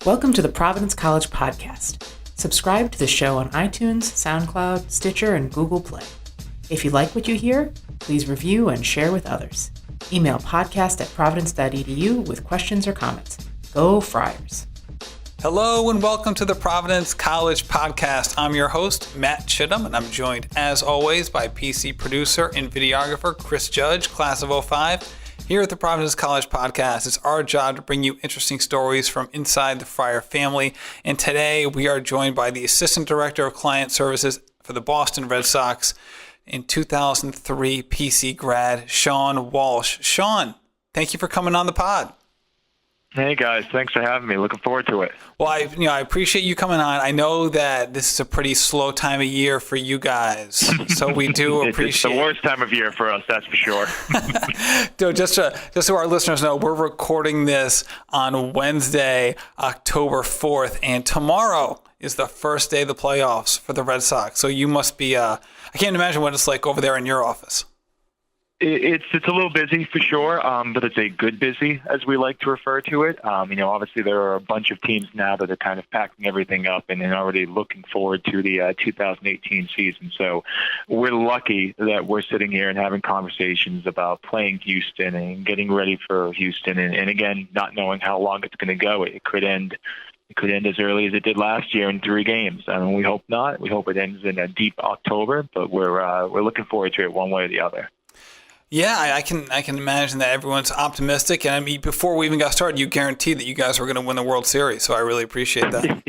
Welcome to the Providence College Podcast. Subscribe to the show on iTunes, SoundCloud, Stitcher, and Google Play. If you like what you hear, please review and share with others. Email podcast@providence.edu with questions or comments. Go Friars! Hello and welcome to the Providence College Podcast. I'm your host, Matt Chittum, and I'm joined, as always, by PC producer and videographer Chris Judge, class of '05. Here at the Providence College Podcast, it's our job to bring you interesting stories from inside the Friar family. And today we are joined by the Assistant Director of Client Services for the Boston Red Sox in 2003 PC grad, Sean Walsh. Sean, thank you for coming on the pod. Hey guys, thanks for having me. Looking forward to it. Well, I appreciate you coming on. I know that this is a pretty slow time of year for you guys, so we do appreciate. It's the worst time of year for us, that's for sure. Just so our listeners know, we're recording this on Wednesday, October 4th, and tomorrow is the first day of the playoffs for the Red Sox. So you must be. I can't imagine what it's like over there in your office. It's a little busy for sure, but it's a good busy, as we like to refer to it. Obviously there are a bunch of teams now that are kind of packing everything up and already looking forward to the 2018 season. So we're lucky that we're sitting here and having conversations about playing Houston and getting ready for Houston. And again, not knowing how long it's going to go. It could end as early as it did last year in 3 games. We hope not. We hope it ends in a deep October, but we're looking forward to it one way or the other. Yeah, I can imagine that everyone's optimistic. And I mean, before we even got started, you guaranteed that you guys were going to win the World Series. So I really appreciate that.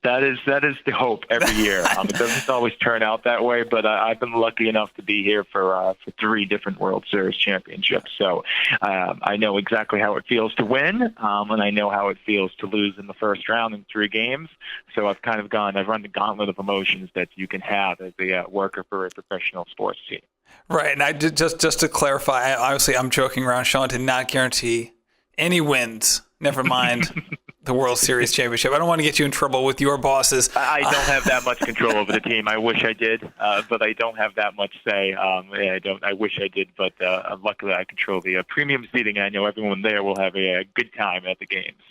That is the hope every year. It doesn't always turn out that way, but I've been lucky enough to be here for 3 different World Series championships. So I know exactly how it feels to win, and I know how it feels to lose in the first round in 3 games. So I've run the gauntlet of emotions that you can have as a worker for a professional sports team. Right, and I did just to clarify. Obviously, I'm joking around. Sean did not guarantee any wins. Never mind the World Series championship. I don't want to get you in trouble with your bosses. I don't have that much control over the team. I wish I did, but I don't have that much say. I wish I did, but luckily I control the premium seating. I know everyone there will have a good time at the games.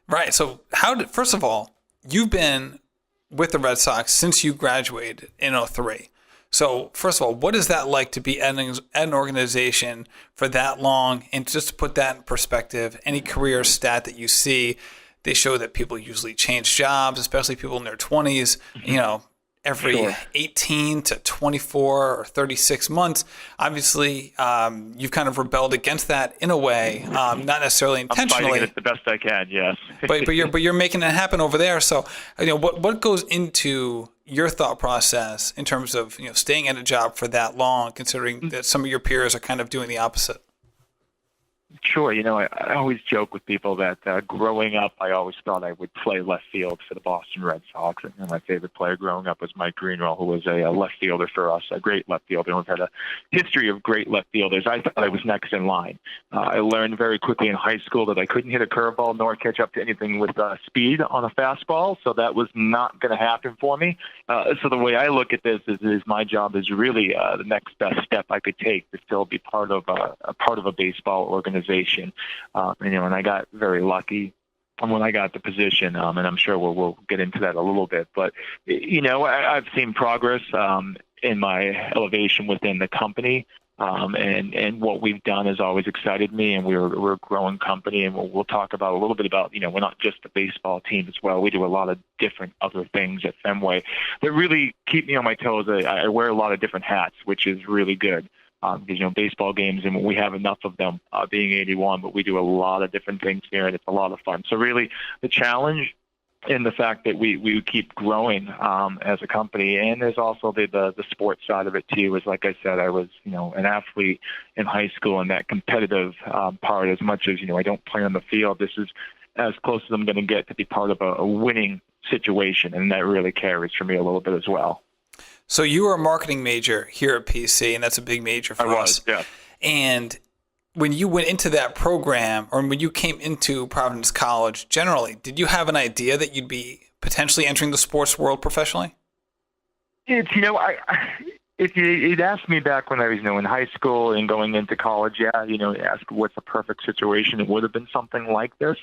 Right. So, first of all, you've been with the Red Sox since you graduated in '03. So, first of all, what is that like to be at an organization for that long? And just to put that in perspective, any career stat that you see, they show that people usually change jobs, especially people in their 20s, every 18 to 24 or 36 months. Obviously, you've kind of rebelled against that in a way, not necessarily intentionally. I'm fighting it the best I can, yes. but you're making it happen over there. So, what goes into your thought process in terms of staying at a job for that long, considering that some of your peers are kind of doing the opposite? Sure. I always joke with people that growing up, I always thought I would play left field for the Boston Red Sox. And my favorite player growing up was Mike Greenwell, who was a left fielder for us, a great left fielder. And we've had a history of great left fielders. I thought I was next in line. I learned very quickly in high school that I couldn't hit a curveball nor catch up to anything with speed on a fastball. So that was not going to happen for me. So the way I look at this is my job is really the next best step I could take to still be part of a baseball organization. And I got very lucky when I got the position, and I'm sure we'll get into that a little bit. But I've seen progress in my elevation within the company, and what we've done has always excited me. And we're a growing company, and we'll talk about a little bit about we're not just a baseball team as well. We do a lot of different other things at Fenway that really keep me on my toes. I wear a lot of different hats, which is really good. Because baseball games, and we have enough of them, being 81, but we do a lot of different things here, and it's a lot of fun. So really, the challenge and the fact that we keep growing as a company, and there's also the sports side of it too. Is like I said, I was an athlete in high school, and that competitive part. As much as I don't play on the field, this is as close as I'm going to get to be part of a winning situation, and that really carries for me a little bit as well. So you were a marketing major here at PC, and that's a big major for us. Yeah. And when you went into that program, or when you came into Providence College generally, did you have an idea that you'd be potentially entering the sports world professionally? It's If you'd asked me back when I was, in high school and going into college, ask what's the perfect situation, it would have been something like this.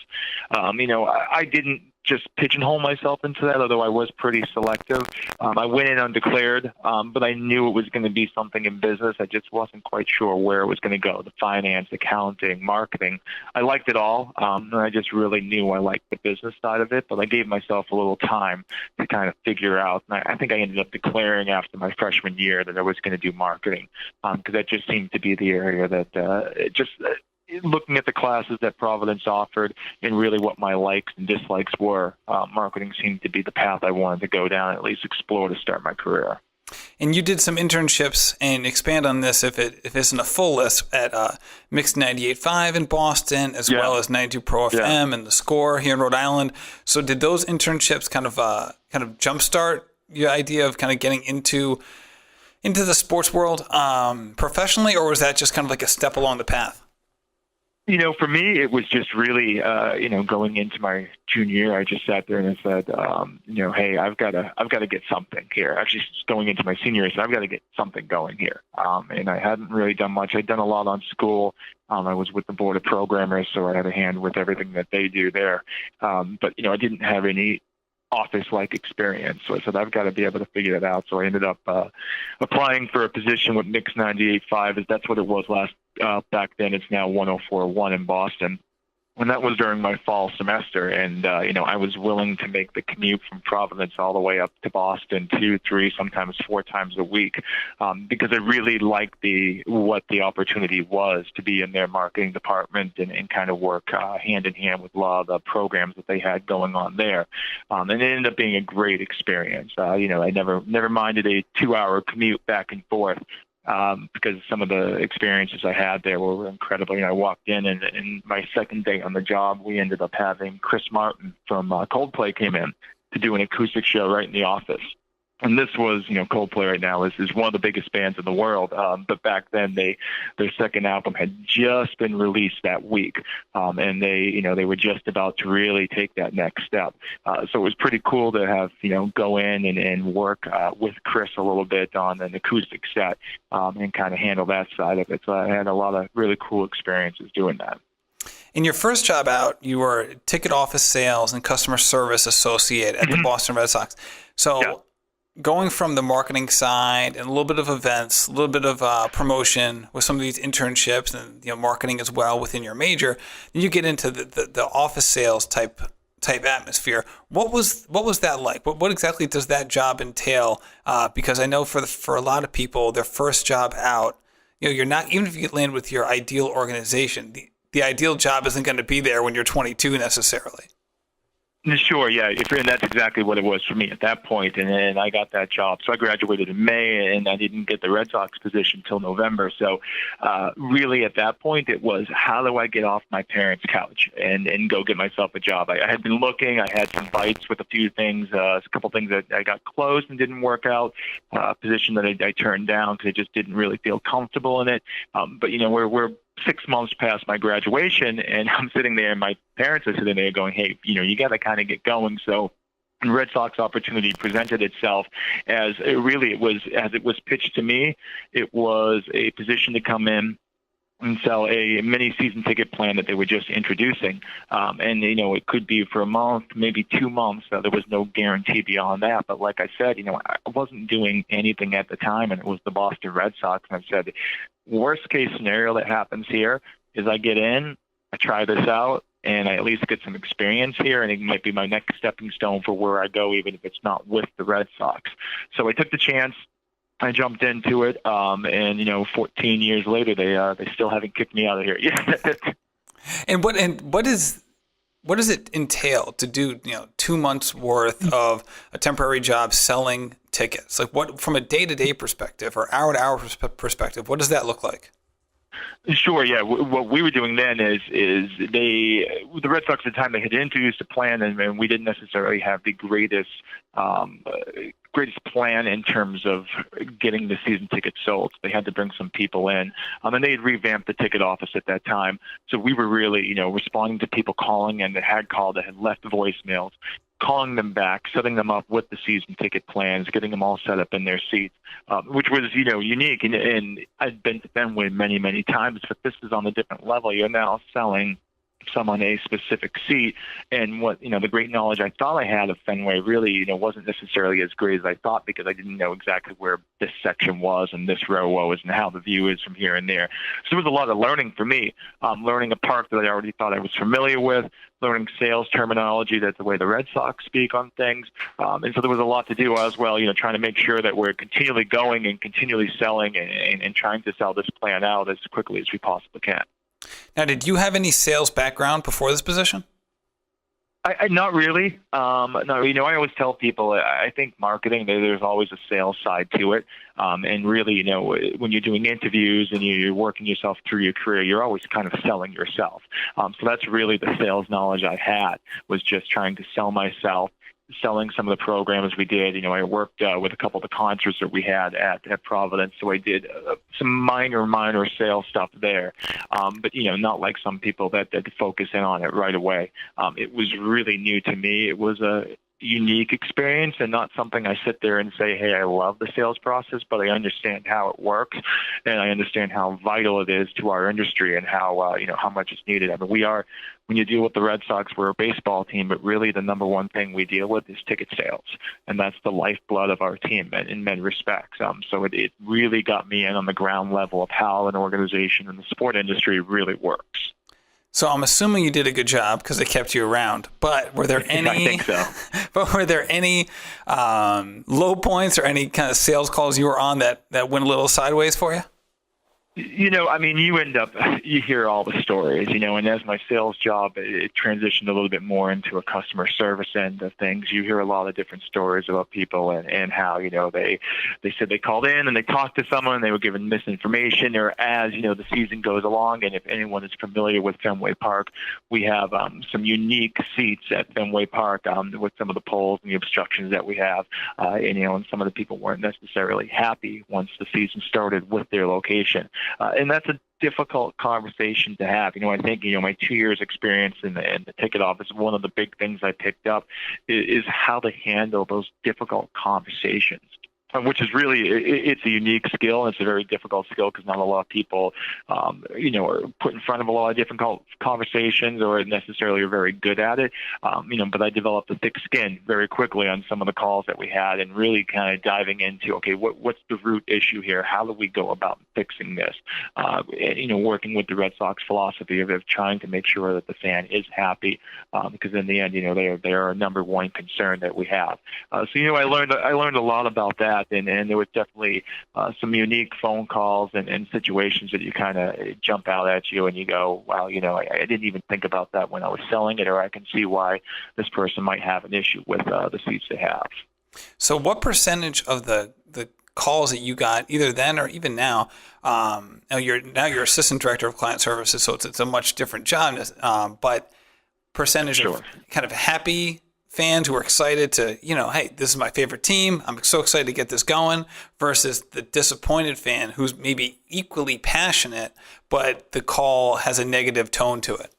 I didn't just pigeonhole myself into that, although I was pretty selective. I went in undeclared, but I knew it was going to be something in business. I just wasn't quite sure where it was going to go, the finance, accounting, marketing. I liked it all, and I just really knew I liked the business side of it, but I gave myself a little time to kind of figure out. And I think I ended up declaring after my freshman year that I was going to do marketing, because that just seemed to be the area that looking at the classes that Providence offered and really what my likes and dislikes were, marketing seemed to be the path I wanted to go down, at least explore to start my career. And you did some internships, and expand on this if it isn't a full list, at Mix 98.5 in Boston, as well as 92 Pro FM and The Score here in Rhode Island. So did those internships kind of jumpstart your idea of kind of getting into the sports world professionally, or was that just kind of like a step along the path? For me, it was just really, going into my junior year, I just sat there and I said, hey, I've got to get something here. Actually, going into my senior year, I said, I've got to get something going here. And I hadn't really done much. I'd done a lot on school. I was with the board of programmers, so I had a hand with everything that they do there. But I didn't have any office-like experience. So I said, I've got to be able to figure that out. So I ended up applying for a position with Mix 98.5, as that's what it was back then. It's now 104.1 in Boston. And that was during my fall semester. And, I was willing to make the commute from Providence all the way up to Boston 2, 3, sometimes 4 times a week, because I really liked what the opportunity was to be in their marketing department and kind of work hand in hand with a lot of the programs that they had going on there. And it ended up being a great experience. I never minded a 2-hour commute back and forth. Because some of the experiences I had there were incredible. I walked in my second day on the job, we ended up having Chris Martin from Coldplay came in to do an acoustic show right in the office. And this was, Coldplay right now is one of the biggest bands in the world. But back then, their second album had just been released that week, and they were just about to really take that next step. So it was pretty cool to have go in and work with Chris a little bit on an acoustic set and kind of handle that side of it. So I had a lot of really cool experiences doing that. In your first job out, you were ticket office sales and customer service associate at the Boston Red Sox. So going from the marketing side and a little bit of events, a little bit of promotion with some of these internships and marketing as well within your major, then you get into the office sales type atmosphere. What was that like? What exactly does that job entail? Because I know for a lot of people, their first job out, you're not, even if you get landed with your ideal organization, the ideal job isn't going to be there when you're 22 necessarily. Sure, yeah. And that's exactly what it was for me at that point. And then I got that job. So I graduated in May, and I didn't get the Red Sox position till November. So really at that point, it was, how do I get off my parents' couch and go get myself a job? I had been looking. I had some bites with a few things, a couple things that I got closed and didn't work out, a position that I turned down because I just didn't really feel comfortable in it. But, we're 6 months past my graduation, and I'm sitting there, and my parents are sitting there going, hey, you got to kind of get going. So the Red Sox opportunity presented itself as it was pitched to me. It was a position to come in and sell a mini season ticket plan that they were just introducing. And, it could be for a month, maybe 2 months. There was no guarantee beyond that. But like I said, I wasn't doing anything at the time, and it was the Boston Red Sox. And I said, worst case scenario that happens here is I get in, I try this out, and I at least get some experience here, and it might be my next stepping stone for where I go, even if it's not with the Red Sox. So I took the chance. I jumped into it, and 14 years later, they still haven't kicked me out of here yet. And what does it entail to do 2 months worth of a temporary job selling tickets? Like, what, from a day-to-day perspective or hour-to-hour perspective, what does that look like? Sure, yeah. What we were doing then is the Red Sox at the time, they had introduced a plan, and we didn't necessarily have the greatest plan in terms of getting the season tickets sold. They had to bring some people in, and they had revamped the ticket office at that time. So we were really, responding to people calling and that had called, that had left voicemails, calling them back, setting them up with the season ticket plans, getting them all set up in their seats, which was, unique. And I've been to Fenway many, many times, but this is on a different level. You're now selling someone a specific seat, and what the great knowledge I thought I had of Fenway really wasn't necessarily as great as I thought, because I didn't know exactly where this section was and this row was and how the view is from here and there. So there was a lot of learning for me, learning a park that I already thought I was familiar with, learning sales terminology, that's the way the Red Sox speak on things, and so there was a lot to do as well, trying to make sure that we're continually going and continually selling and trying to sell this plan out as quickly as we possibly can. Now, did you have any sales background before this position? I not really. No, I always tell people, I think marketing, there's always a sales side to it. And really, when you're doing interviews and you're working yourself through your career, you're always kind of selling yourself. So that's really the sales knowledge I had, was just trying to sell myself, selling some of the programs we did. I worked with a couple of the concerts that we had at Providence, so I did some minor sales stuff there. But not like some people that focus in on it right away. It was really new to me. It was a unique experience, and not something I sit there and say, hey, I love the sales process, but I understand how it works, and I understand how vital it is to our industry, and how how much it's needed. I mean, when you deal with the Red Sox, we're a baseball team, but really the number one thing we deal with is ticket sales, and that's the lifeblood of our team in many respects. So it really got me in on the ground level of how an organization in the sport industry really works. So I'm assuming you did a good job because they kept you around. But were there any? I think so. But were there any low points or any kind of sales calls you were on that went a little sideways for you? I mean, you hear all the stories, and as my sales job, it transitioned a little bit more into a customer service end of things. You hear a lot of different stories about people and how, they said they called in and they talked to someone and they were given misinformation, or as, the season goes along. And if anyone is familiar with Fenway Park, we have some unique seats at Fenway Park with some of the poles and the obstructions that we have. And some of the people weren't necessarily happy once the season started with their location. And that's a difficult conversation to have. I think, my 2 years experience in the ticket office, one of the big things I picked up is how to handle those difficult conversations. Which is really, it's a unique skill. It's a very difficult skill because not a lot of people, are put in front of a lot of difficult conversations or necessarily are very good at it. But I developed a thick skin very quickly on some of the calls that we had, and really kind of diving into, okay, what's the root issue here? How do we go about fixing this? Working with the Red Sox philosophy of trying to make sure that the fan is happy, because in the end, they are a number one concern that we have. I learned a lot about that. And there was definitely some unique phone calls and situations that you kind of jump out at you and you go, wow, I didn't even think about that when I was selling it, or I can see why this person might have an issue with the seats they have. So what percentage of the calls that you got either then or even now, you're assistant director of client services, so it's a much different job, but percentage Sure. of kind of happy fans who are excited to, hey, this is my favorite team, I'm so excited to get this going, versus the disappointed fan who's maybe equally passionate, but the call has a negative tone to it?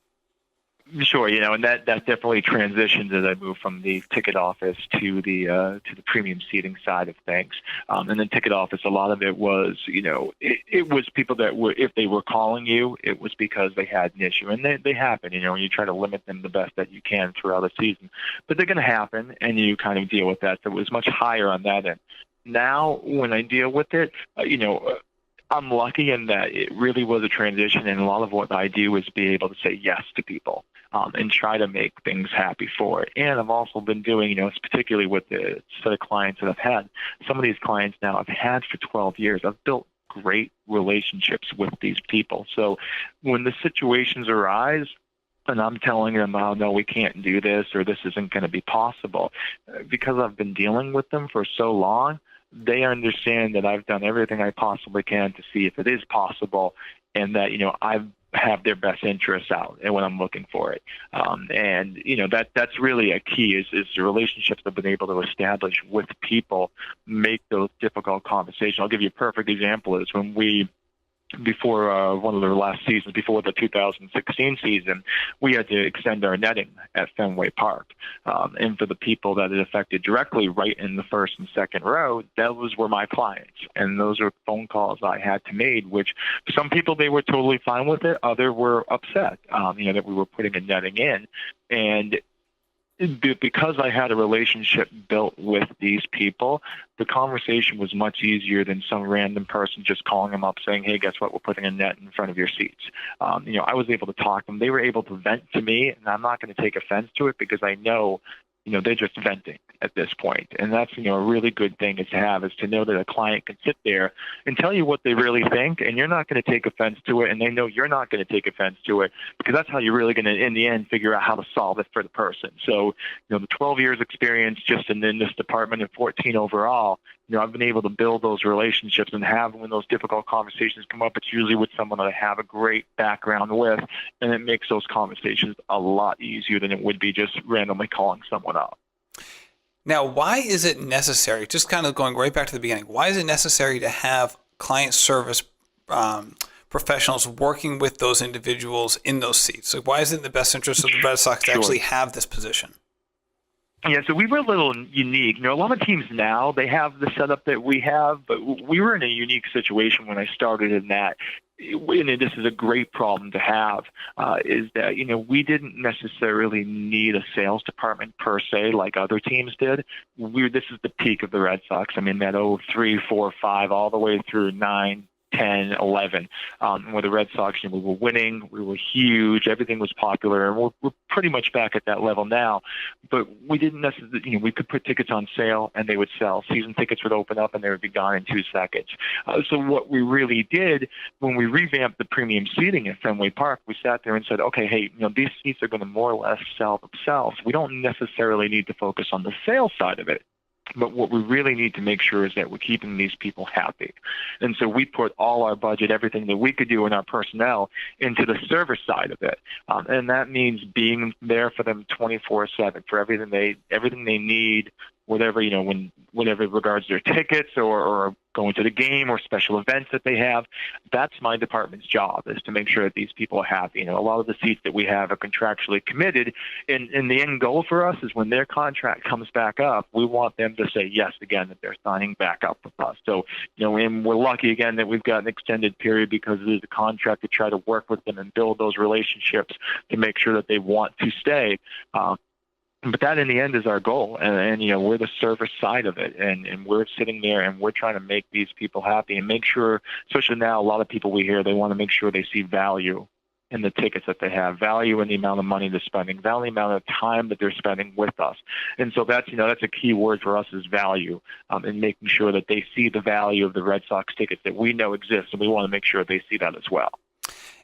Sure, and that definitely transitions as I move from the ticket office to the premium seating side of things. And the ticket office, a lot of it was, it was people that were, if they were calling you, it was because they had an issue, and they happen. And you try to limit them the best that you can throughout the season, but they're going to happen, and you kind of deal with that. So it was much higher on that end. Now, when I deal with it, I'm lucky in that it really was a transition, and a lot of what I do is be able to say yes to people and try to make things happy for it. And I've also been doing, particularly with the set of clients that I've had, some of these clients now I've had for 12 years. I've built great relationships with these people. So when the situations arise, and I'm telling them, oh, no, we can't do this, or this isn't going to be possible, because I've been dealing with them for so long, they understand that I've done everything I possibly can to see if it is possible, and that, I have their best interests out and when I'm looking for it. And, that's really a key is the relationships I've been able to establish with people make those difficult conversations. I'll give you a perfect example is when we before one of their last seasons, before the 2016 season, we had to extend our netting at Fenway Park. And for the people that it affected directly, right in the first and second row, those were my clients. And those are phone calls I had to make, which some people, they were totally fine with it. Others were upset, that we were putting a netting in. And because I had a relationship built with these people, the conversation was much easier than some random person just calling them up saying, hey, guess what? We're putting a net in front of your seats. I was able to talk to them. They were able to vent to me, and I'm not going to take offense to it because I know, they're just venting at this point. And that's, a really good thing is to know that a client can sit there and tell you what they really think, and you're not going to take offense to it, and they know you're not going to take offense to it, because that's how you're really going to, in the end, figure out how to solve it for the person. So, the 12 years experience just in this department and 14 overall, I've been able to build those relationships and have, when those difficult conversations come up, it's usually with someone that I have a great background with, and it makes those conversations a lot easier than it would be just randomly calling someone up. Now, why is it necessary, just kind of going right back to the beginning, why is it necessary to have client service professionals working with those individuals in those seats? Like, why is it in the best interest of the Red Sox to actually have this position? Yeah, so we were a little unique. A lot of teams now, they have the setup that we have, but we were in a unique situation when I started in that. And this is a great problem to have, is that, we didn't necessarily need a sales department per se like other teams did. This is the peak of the Red Sox. I mean, that 03, 4, 5, all the way through 9, 10, 11, where the Red Sox, we were winning, we were huge, everything was popular, and we're pretty much back at that level now. But we didn't necessarily, we could put tickets on sale and they would sell. Season tickets would open up and they would be gone in 2 seconds. So what we really did when we revamped the premium seating at Fenway Park, we sat there and said, okay, hey, these seats are going to more or less sell themselves. We don't necessarily need to focus on the sales side of it. But what we really need to make sure is that we're keeping these people happy. And so we put all our budget, everything that we could do in our personnel, into the service side of it. And that means being there for them 24/7 for everything they need, whatever, whatever regards their tickets or going to the game or special events that they have. That's my department's job, is to make sure that these people are happy. A lot of the seats that we have are contractually committed, and the end goal for us is when their contract comes back up, we want them to say yes again, that they're signing back up with us. So, and we're lucky again that we've got an extended period because it is a contract to try to work with them and build those relationships to make sure that they want to stay. But that in the end is our goal, and we're the service side of it, and we're sitting there and we're trying to make these people happy and make sure, especially now, a lot of people we hear, they want to make sure they see value in the tickets that they have, value in the amount of money they're spending, value in the amount of time that they're spending with us. And so that's a key word for us, is value, and making sure that they see the value of the Red Sox tickets that we know exists, and we want to make sure they see that as well.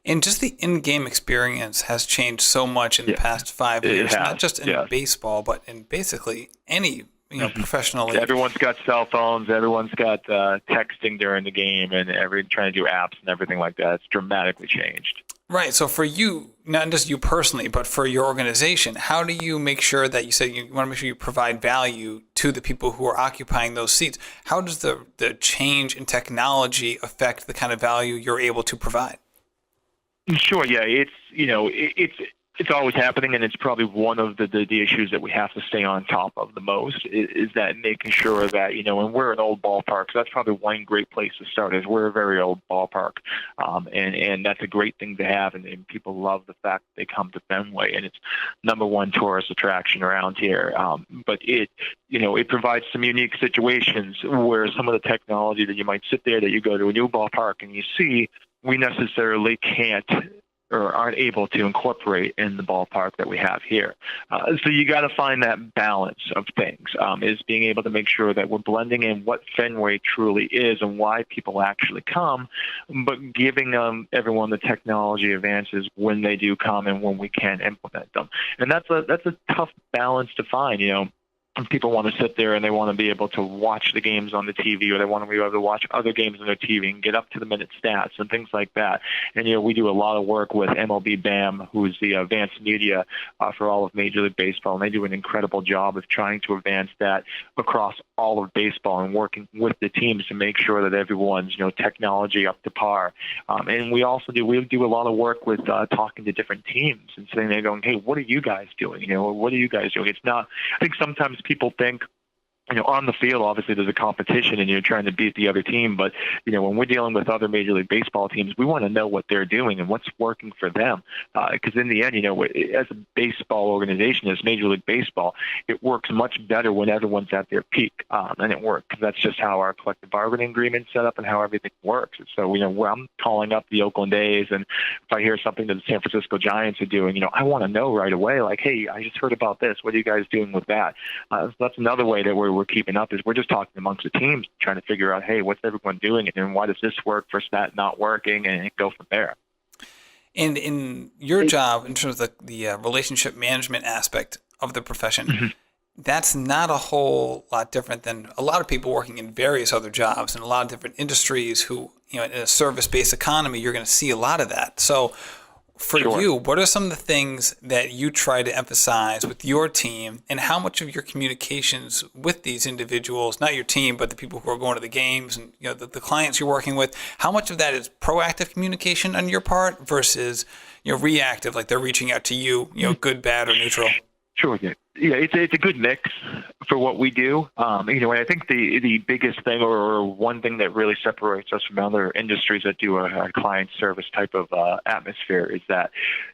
And just the in-game experience has changed so much in the past 5 years, not just in baseball, but in basically any professional league. Everyone's got cell phones. Everyone's got texting during the game, and trying to do apps and everything like that. It's dramatically changed. Right. So for you, not just you personally, but for your organization, how do you make sure that you said you want to make sure you provide value to the people who are occupying those seats? How does the change in technology affect the kind of value you're able to provide? Sure. Yeah. It's always happening, and it's probably one of the issues that we have to stay on top of the most, is that making sure that, and we're an old ballpark, so that's probably one great place to start, is we're a very old ballpark, and that's a great thing to have, and people love the fact that they come to Fenway, and it's number one tourist attraction around here. But it provides some unique situations where some of the technology that you might sit there, that you go to a new ballpark and you see, we necessarily can't or aren't able to incorporate in the ballpark that we have here. So you got to find that balance of things, is being able to make sure that we're blending in what Fenway truly is and why people actually come, but giving everyone the technology advances when they do come and when we can implement them. And that's a tough balance to find, people want to sit there and they want to be able to watch the games on the TV, or they want to be able to watch other games on their TV and get up to the minute stats and things like that. And, we do a lot of work with MLB BAM, who's the advanced media for all of Major League Baseball. And they do an incredible job of trying to advance that across all of baseball and working with the teams to make sure that everyone's, technology up to par. And we also do a lot of work with talking to different teams and sitting there going, hey, what are you guys doing? What are you guys doing? It's not, I think sometimes people think, on the field, obviously there's a competition and you're trying to beat the other team. But, when we're dealing with other Major League Baseball teams, we want to know what they're doing and what's working for them. Because in the end, as a baseball organization, as Major League Baseball, it works much better when everyone's at their peak. And it works. That's just how our collective bargaining agreement's set up and how everything works. And so, where I'm calling up the Oakland A's, and if I hear something that the San Francisco Giants are doing, I want to know right away, like, hey, I just heard about this. What are you guys doing with that? So that's another way that we're keeping up, is we're just talking amongst the teams, trying to figure out, hey, what's everyone doing, and why does this work versus that not working, and go from there. And in your job, in terms of the relationship management aspect of the profession, that's not a whole lot different than a lot of people working in various other jobs in a lot of different industries who, in a service-based economy, you're going to see a lot of that. So for you, what are some of the things that you try to emphasize with your team, and how much of your communications with these individuals, not your team, but the people who are going to the games and the clients you're working with, how much of that is proactive communication on your part versus reactive, like they're reaching out to you, good, bad, or neutral? Sure. Yeah, it's a good mix for what we do. And I think the biggest thing, or one thing that really separates us from other industries that do a client service type of atmosphere, is that,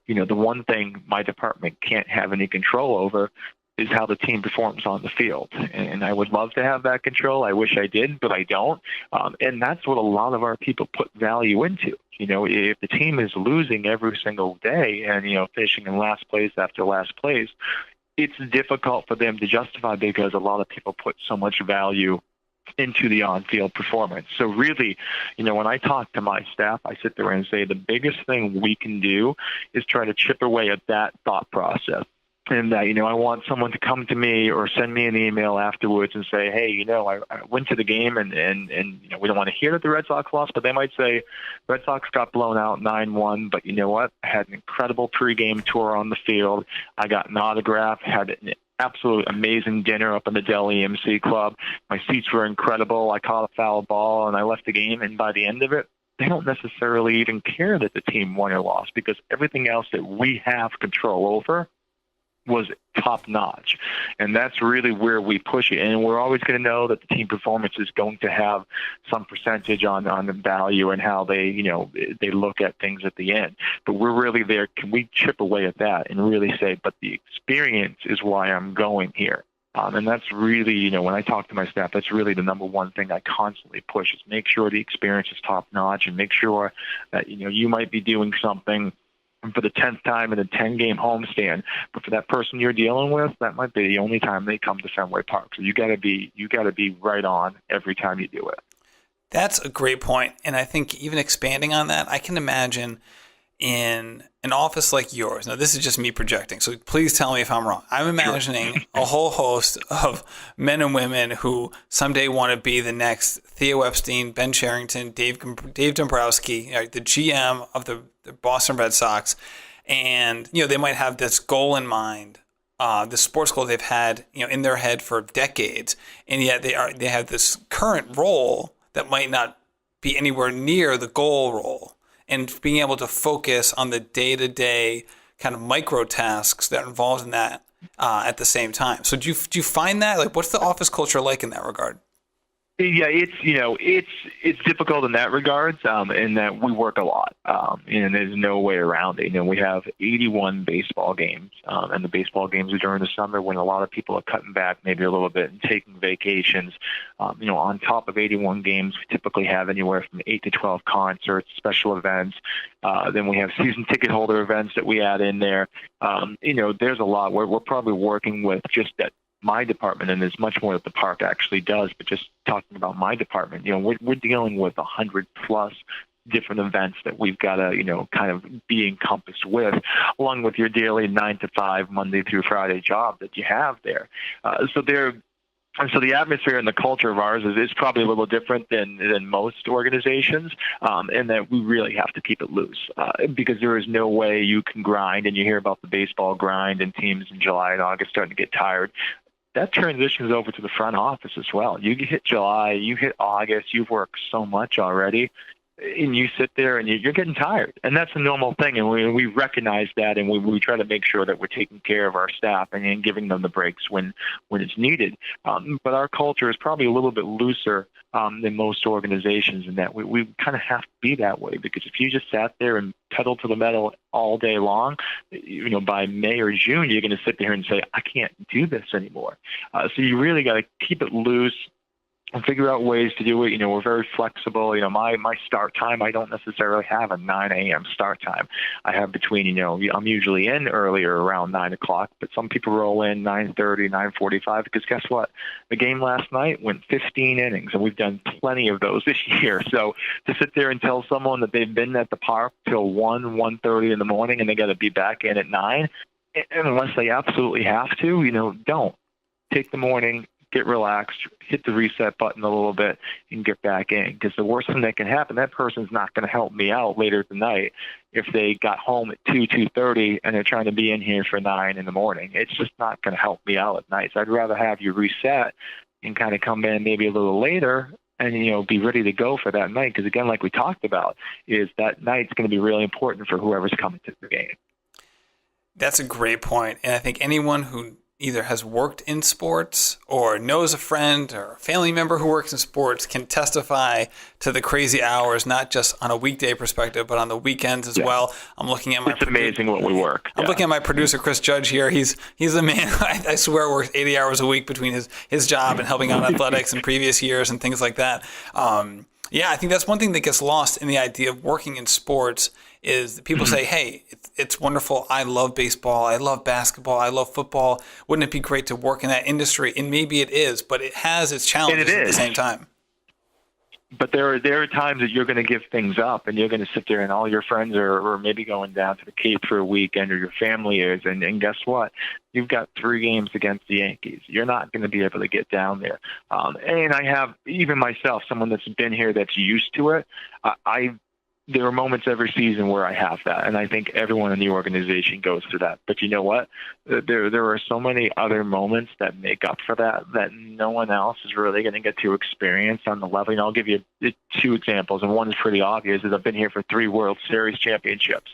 the one thing my department can't have any control over is how the team performs on the field. And I would love to have that control. I wish I did, but I don't. And that's what a lot of our people put value into. If the team is losing every single day and, finishing in last place after last place, it's difficult for them to justify, because a lot of people put so much value into the on-field performance. So really, when I talk to my staff, I sit there and say the biggest thing we can do is try to chip away at that thought process. And that, I want someone to come to me or send me an email afterwards and say, hey, I went to the game and we don't want to hear that the Red Sox lost, but they might say, Red Sox got blown out 9-1, but you know what? I had an incredible pregame tour on the field. I got an autograph, had an absolute amazing dinner up in the Dell EMC Club. My seats were incredible. I caught a foul ball and I left the game. And by the end of it, they don't necessarily even care that the team won or lost, because everything else that we have control over was top notch. And that's really where we push it. And we're always going to know that the team performance is going to have some percentage on the value and how they, they look at things at the end. But we're really there. Can we chip away at that and really say, but the experience is why I'm going here? And that's really, when I talk to my staff, that's really the number one thing I constantly push, is make sure the experience is top notch, and make sure that, you might be doing something for the 10th time in a 10-game homestand, but for that person you're dealing with, that might be the only time they come to Fenway Park. So you got to be right on every time you do it. That's a great point. And I think even expanding on that, I can imagine in an office like yours. Now, this is just me projecting, so please tell me if I'm wrong. I'm imagining a whole host of men and women who someday want to be the next Theo Epstein, Ben Cherington, Dave Dombrowski, the GM of the Boston Red Sox. And, they might have this goal in mind, the sports goal they've had, in their head for decades. And yet they have this current role that might not be anywhere near the goal role. And being able to focus on the day-to-day kind of micro tasks that are involved in that at the same time. So do you find that? Like, what's the office culture like in that regard? Yeah, it's difficult in that regard, in that we work a lot, and there's no way around it. We have 81 baseball games, and the baseball games are during the summer when a lot of people are cutting back maybe a little bit and taking vacations. On top of 81 games, we typically have anywhere from 8 to 12 concerts, special events. Then we have season ticket holder events that we add in there. There's a lot. We're probably working with just that. My department, and there's much more that the park actually does, but just talking about my department, we're dealing with 100 plus different events that we've got to, kind of be encompassed with, along with your daily 9 to 5, Monday through Friday job that you have there. So the atmosphere and the culture of ours is probably a little different than most organizations, in that we really have to keep it loose, because there is no way you can grind, and you hear about the baseball grind and teams in July and August starting to get tired. That transitions over to the front office as well. You hit July, you hit August, you've worked so much already, and you sit there and you're getting tired. And that's a normal thing, and we recognize that, and we try to make sure that we're taking care of our staff and giving them the breaks when it's needed. But our culture is probably a little bit looser than most organizations, in that we kind of have to be that way, because if you just sat there and pedal to the metal all day long, by May or June, you're going to sit there and say, I can't do this anymore. So you really got to keep it loose and figure out ways to do it. We're very flexible. My start time, I don't necessarily have a 9 a.m. start time. I have between, I'm usually in earlier around 9 o'clock, but some people roll in 9:30, 9:45, because guess what? The game last night went 15 innings, and we've done plenty of those this year. So to sit there and tell someone that they've been at the park till 1:30 in the morning and they got to be back in at 9, and unless they absolutely have to, don't. Take the morning, get relaxed, hit the reset button a little bit, and get back in. Because the worst thing that can happen, that person's not going to help me out later tonight if they got home at 2:30, and they're trying to be in here for 9 in the morning. It's just not going to help me out at night. So I'd rather have you reset and kind of come in maybe a little later and, be ready to go for that night. Because, again, like we talked about, is that night's going to be really important for whoever's coming to the game. That's a great point. And I think anyone who either has worked in sports or knows a friend or a family member who works in sports can testify to the crazy hours, not just on a weekday perspective, but on the weekends as well. I'm looking at my... It's amazing what we work. I'm looking at my producer, Chris Judge, here. He's a man, I swear, works 80 hours a week between his job and helping out athletics in previous years and things like that. I think that's one thing that gets lost in the idea of working in sports is that people say, hey, it's wonderful. I love baseball. I love basketball. I love football. Wouldn't it be great to work in that industry? And maybe it is, but it has its challenges at the same time. But there are times that you're going to give things up, and you're going to sit there, and all your friends are maybe going down to the Cape for a weekend, or your family is, and guess what? You've got 3 games against the Yankees. You're not going to be able to get down there. And I have, even myself, someone that's been here that's used to it, there are moments every season where I have that, and I think everyone in the organization goes through that. But you know what? There are so many other moments that make up for that no one else is really going to get to experience on the level. I'll give you 2 examples, and one is pretty obvious, is I've been here for 3 World Series championships.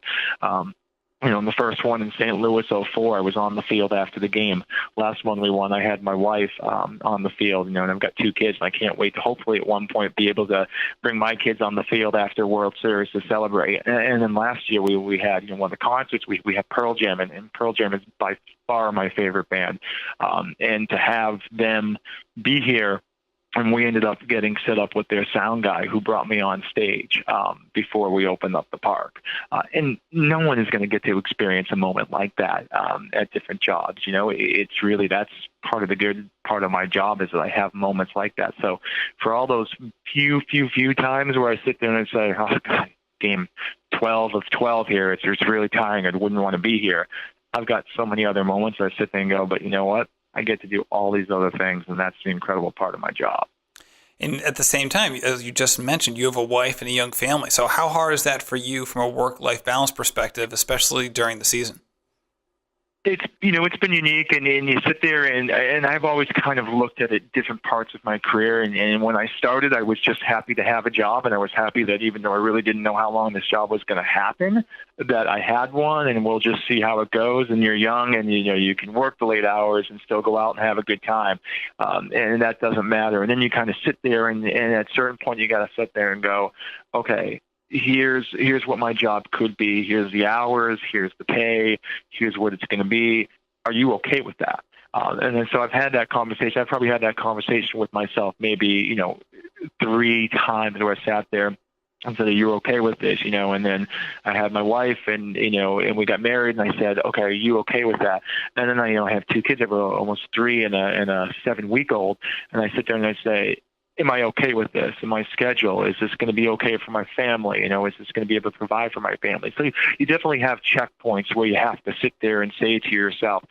In the first one in St. Louis, 2004, I was on the field after the game. Last one we won, I had my wife on the field, and I've got 2 kids, and I can't wait to hopefully at one point be able to bring my kids on the field after World Series to celebrate. And then last year we had, one of the concerts, we had Pearl Jam, and Pearl Jam is by far my favorite band. And to have them be here, and we ended up getting set up with their sound guy who brought me on stage before we opened up the park. And no one is going to get to experience a moment like that at different jobs. It's really, that's part of the good part of my job, is that I have moments like that. So for all those few times where I sit there and say, oh, God, game 12 of 12 here, it's really tiring. I wouldn't want to be here. I've got so many other moments where I sit there and go, but you know what? I get to do all these other things, and that's the incredible part of my job. And at the same time, as you just mentioned, you have a wife and a young family. So how hard is that for you from a work-life balance perspective, especially during the season? It's been unique, and you sit there, and I've always kind of looked at it different parts of my career. And when I started, I was just happy to have a job, and I was happy that even though I really didn't know how long this job was going to happen, that I had one, and we'll just see how it goes. And you're young, and you can work the late hours and still go out and have a good time, and that doesn't matter. And then you kind of sit there, and at a certain point, you got to sit there and go, okay, here's what my job could be. Here's the hours. Here's the pay. Here's what it's going to be. Are you okay with that? And then so I've had that conversation. I've probably had that conversation with myself maybe, 3 times where I sat there and said, are you okay with this? And then I had my wife, and we got married, and I said, okay, are you okay with that? And then I have 2 kids. I have almost 3 and a 7-week-old. And I sit there and I say, am I okay with this? Am my schedule? Is this going to be okay for my family? Is this going to be able to provide for my family? So you definitely have checkpoints where you have to sit there and say to yourself,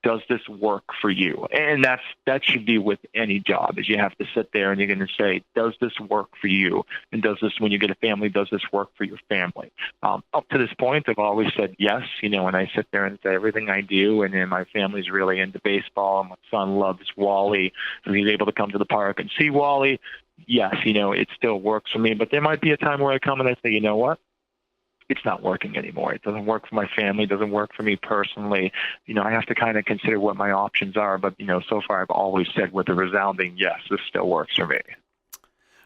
does this work for you? And that should be with any job, is you have to sit there and you're going to say, does this work for you? And does this, when you get a family, does this work for your family? Up to this point, I've always said yes, and I sit there and say everything I do, and then my family's really into baseball. My son loves Wally, so he's able to come to the park and see Wally. Yes, it still works for me, but there might be a time where I come and I say, you know what? It's not working anymore. It doesn't work for my family. It doesn't work for me personally. I have to kind of consider what my options are. But, so far I've always said with a resounding yes, this still works for me.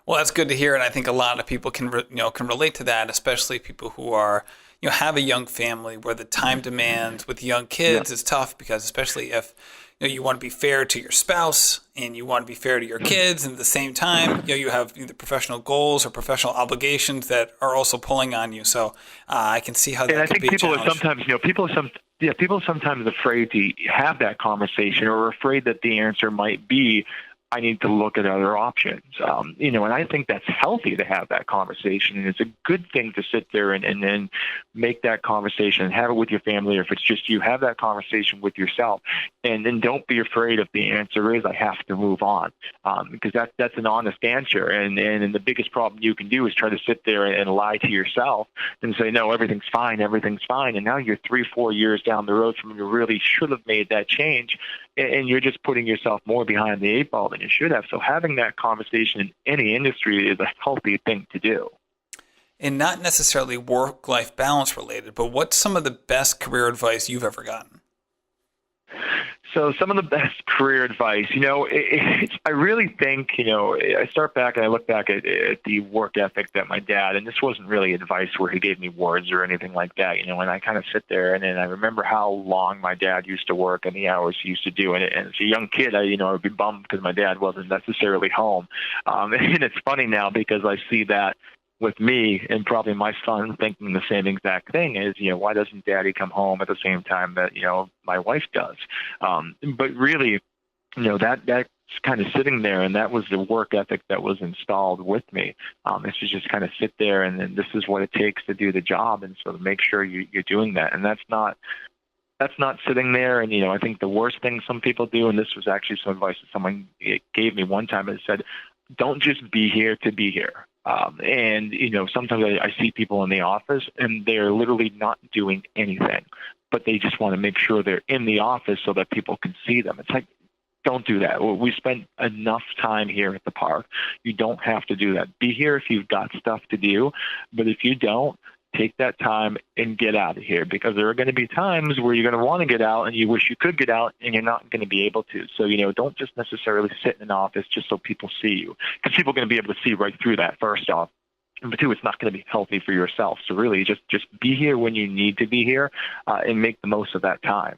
Well, that's good to hear. And I think a lot of people can relate to that, especially people who are, have a young family where the time demands with young kids is tough, because especially if, you want to be fair to your spouse and you want to be fair to your kids, and at the same time, you have either professional goals or professional obligations that are also pulling on you. So I can see how that and could be a challenge. And I think people are sometimes afraid to have that conversation, or afraid that the answer might be, I need to look at other options. And I think that's healthy to have that conversation. And it's a good thing to sit there and then make that conversation and have it with your family. Or if it's just you, have that conversation with yourself. And then don't be afraid if the answer is, I have to move on. Because that's an honest answer. And the biggest problem you can do is try to sit there and lie to yourself and say, no, everything's fine. And now you're 3-4 years down the road from when you really should have made that change. And you're just putting yourself more behind the 8 ball than you should have. So having that conversation in any industry is a healthy thing to do. And not necessarily work-life balance related, but what's some of the best career advice you've ever gotten? So some of the best career advice, I really think, I start back and I look back at the work ethic that my dad, and this wasn't really advice where he gave me words or anything like that, and I kind of sit there and then I remember how long my dad used to work and the hours he used to do. And as a young kid, I would be bummed because my dad wasn't necessarily home. And it's funny now because I see that with me and probably my son thinking the same exact thing is, why doesn't daddy come home at the same time that, my wife does? But really, that's kind of sitting there, and that was the work ethic that was installed with me. It's to just kind of sit there and then this is what it takes to do the job. And so to make sure you're doing that. And that's not sitting there. And, I think the worst thing some people do, and this was actually some advice that someone gave me one time, it said, don't just be here to be here. And sometimes I see people in the office and they're literally not doing anything, but they just want to make sure they're in the office so that people can see them. It's like, don't do that. We spend enough time here at the park. You don't have to do that. Be here if you've got stuff to do, but if you don't, take that time and get out of here, because there are going to be times where you're going to want to get out and you wish you could get out and you're not going to be able to. So, don't just necessarily sit in an office just so people see you, because people are going to be able to see right through that, first off. And two, it's not going to be healthy for yourself. So really just be here when you need to be here and make the most of that time.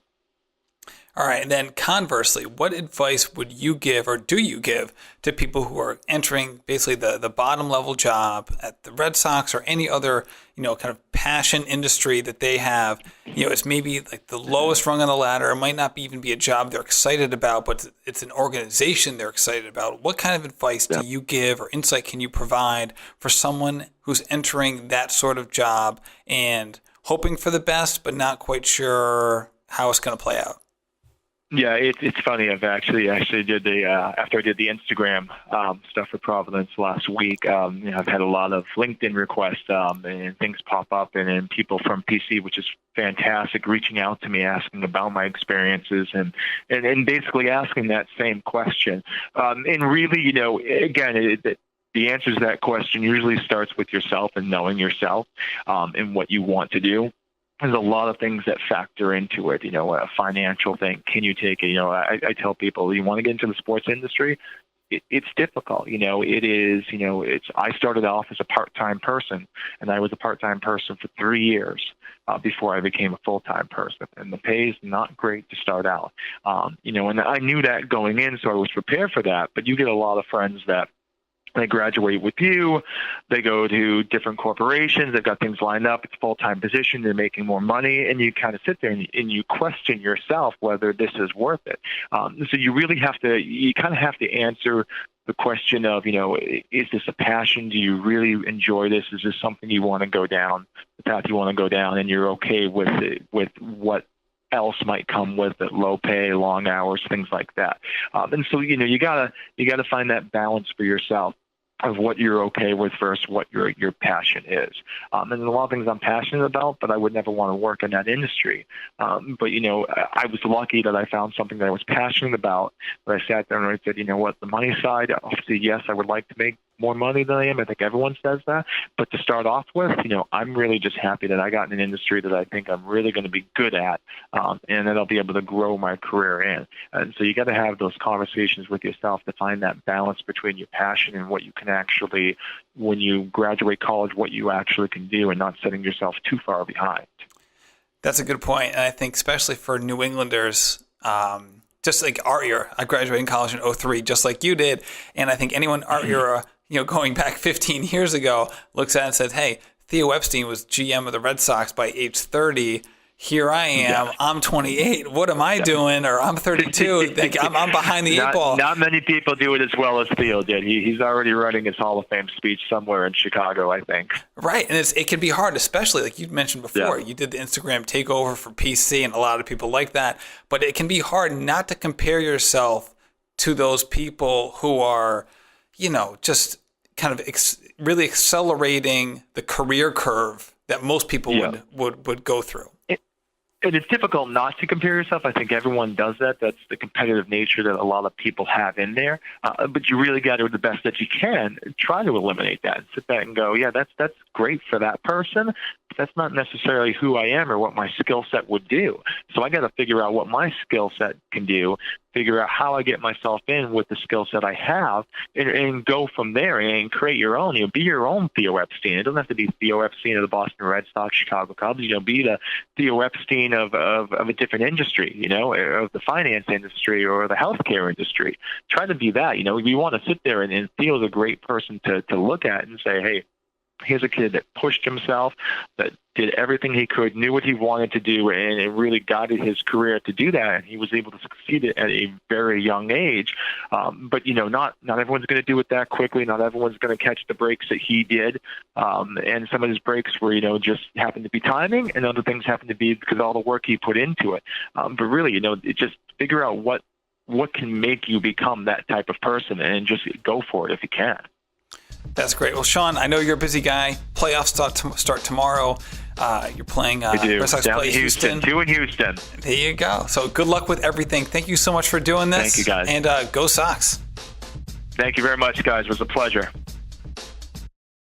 All right. And then conversely, what advice would you give, or do you give, to people who are entering basically the bottom level job at the Red Sox or any other, kind of passion industry that they have? It's maybe like the lowest rung on the ladder. It might not even be a job they're excited about, but it's an organization they're excited about. What kind of advice do you give, or insight can you provide for someone who's entering that sort of job and hoping for the best, but not quite sure how it's going to play out? Yeah, it's funny. I've actually did after I did the Instagram stuff for Providence last week. I've had a lot of LinkedIn requests and things pop up, and people from PC, which is fantastic, reaching out to me asking about my experiences and basically asking that same question. And really, again, the answer to that question usually starts with yourself and knowing yourself and what you want to do. There's a lot of things that factor into it, a financial thing. Can you take it? I tell people, you want to get into the sports industry? It's difficult. It is, I started off as a part-time person, and I was a part-time person for 3 years before I became a full-time person. And the pay is not great to start out. And I knew that going in, so I was prepared for that. But you get a lot of friends that They graduate with you. They go to different corporations. They've got things lined up. It's a full-time position. They're making more money. And you kind of sit there and you question yourself whether this is worth it. So you really have to, you kind of have to answer the question of, is this a passion? Do you really enjoy this? Is this something you want to go down, the path you want to go down, and you're okay with it, with what else might come with it, low pay, long hours, things like that. And so, you gotta find that balance for yourself of what you're okay with versus what your passion is. And there's a lot of things I'm passionate about, but I would never want to work in that industry. But, I was lucky that I found something that I was passionate about, but I sat there and I said, the money side, obviously, yes, I would like to make more money than I am. I think everyone says that. But to start off with, I'm really just happy that I got in an industry that I think I'm really going to be good at, and that I'll be able to grow my career in. And so you got to have those conversations with yourself to find that balance between your passion and what you can actually, when you graduate college, what you actually can do, and not setting yourself too far behind. That's a good point. And I think especially for New Englanders, just like our era, I graduated in college in 2003, just like you did. And I think anyone our era, going back 15 years ago, looks at it and says, hey, Theo Epstein was GM of the Red Sox by age 30. Here I am. I'm 28. What am I doing? Or I'm 32. I'm behind the eight ball. Not many people do it as well as Theo did. He's already running his Hall of Fame speech somewhere in Chicago, I think. Right. And it can be hard, especially like you mentioned before. Yeah. You did the Instagram takeover for PC, and a lot of people like that. But it can be hard not to compare yourself to those people who are, just kind of really accelerating the career curve that most people would go through. And it's difficult not to compare yourself. I think everyone does that. That's the competitive nature that a lot of people have in there. But you really got to do the best that you can. Try to eliminate that and sit back and go, yeah, that's great for that person. But that's not necessarily who I am or what my skill set would do. So I got to figure out what my skill set can do, figure out how I get myself in with the skill set I have, and go from there and create your own. Be your own Theo Epstein. It doesn't have to be Theo Epstein of the Boston Red Sox, Chicago Cubs. Be the Theo Epstein of a different industry, of the finance industry or the healthcare industry. Try to be that. You want to sit there and Theo's a great person to look at and say, hey, here's a kid that pushed himself, that did everything he could, knew what he wanted to do, and it really guided his career to do that. And he was able to succeed at a very young age. But, not everyone's going to do it that quickly. Not everyone's going to catch the breaks that he did. And some of his breaks were, just happened to be timing, and other things happened to be because of all the work he put into it. But really, just figure out what can make you become that type of person, and just go for it if you can. That's great. Well, Sean, I know you're a busy guy. Playoffs start tomorrow. You're playing Red Sox down play Houston. 2 in Houston. There you go. So good luck with everything. Thank you so much for doing this. Thank you, guys. And go Sox. Thank you very much, guys. It was a pleasure.